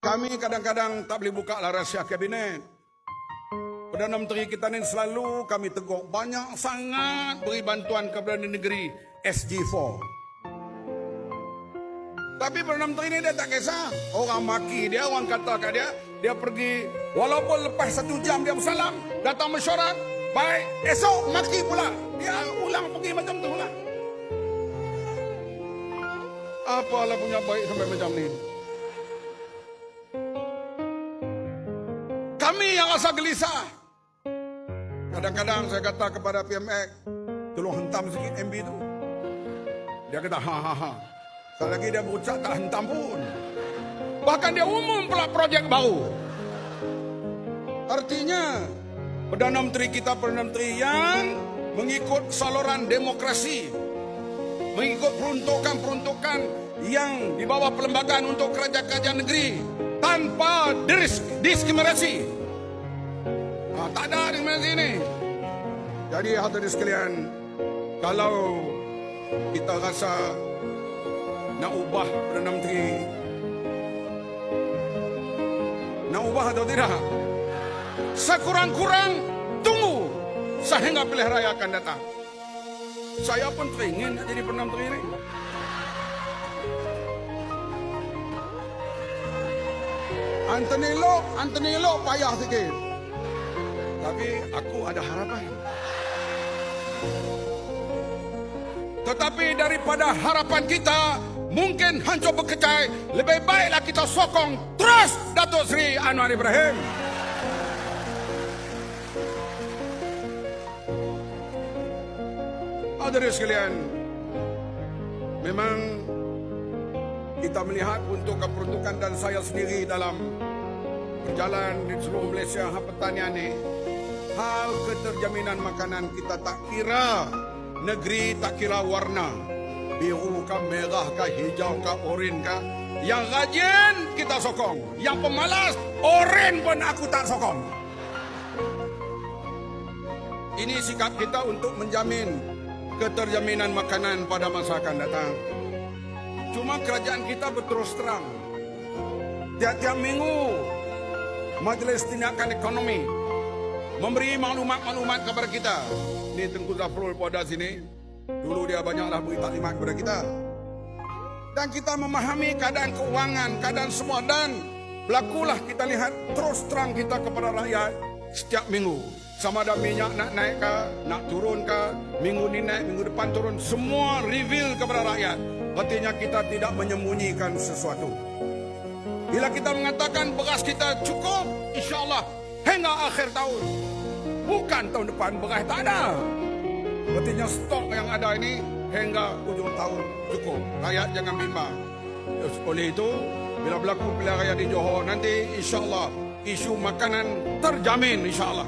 Kami kadang-kadang tak boleh buka lah rahsia kabinet. Perdana Menteri kita ni selalu kami tegur banyak sangat beri bantuan kepada negeri SG4. Tapi Perdana Menteri ni dia tak kisah. Orang maki dia, orang kata kat dia, dia pergi walaupun lepas 1 jam dia bersalam, datang mesyuarat, baik esok maki pula. Dia ulang pergi macam tu lah. Apalah punya baik sampai macam ni. Kami yang rasa gelisah. Kadang-kadang saya kata kepada PMX, tolong hentam sikit MB tu. Dia kata, ha. Sekali lagi dia berucap tak hentam pun. Bahkan dia umum pula projek baru. Artinya, Perdana Menteri kita Perdana Menteri yang mengikut saluran demokrasi, mengikut peruntukan-peruntukan yang di bawah perlembagaan untuk kerajaan-kerajaan negeri tanpa diskriminasi. Tak ada diskriminasi ini. Jadi hadirin sekalian, kalau kita rasa nak ubah Perdana Menteri, nak ubah atau tidak, sekurang-kurang tunggu sehingga pilihan raya akan datang. Saya pun teringin nak jadi Perdana Menteri ini. Anthony Lo payah sikit. Tapi aku ada harapan. Tetapi daripada harapan kita mungkin hancur berkecai, lebih baiklah kita sokong terus Datuk Seri Anwar Ibrahim. Hadirin sekalian, memang kita melihat peruntukan dan saya sendiri dalam berjalan di seluruh Malaysia pertanian ini, hal keterjaminan makanan kita tak kira negeri, tak kira warna, biru kah, merah kah, hijau kah, oren kah. Yang rajin kita sokong, yang pemalas oren pun aku tak sokong. Ini sikap kita untuk menjamin keterjaminan makanan pada masa akan datang. Cuma kerajaan kita berterus terang, tiap-tiap minggu Majlis Tindakan Ekonomi memberi maklumat-maklumat kepada kita. Ini Tengku Zafrul pada sini, dulu dia banyaklah beri taklimat kepada kita. Dan kita memahami keadaan keuangan, keadaan semua, dan berlakulah kita lihat terus terang kita kepada rakyat setiap minggu. Sama ada minyak nak naik ke, nak turun ke, minggu ni naik, minggu depan turun, semua reveal kepada rakyat. Artinya kita tidak menyembunyikan sesuatu. Bila kita mengatakan beras kita cukup, insyaAllah hingga akhir tahun. Bukan tahun depan beras tak ada. Artinya stok yang ada ini hingga hujung tahun cukup. Rakyat jangan bimbang. Oleh itu, bila berlaku pilihan raya di Johor nanti, insyaAllah isu makanan terjamin, insyaAllah.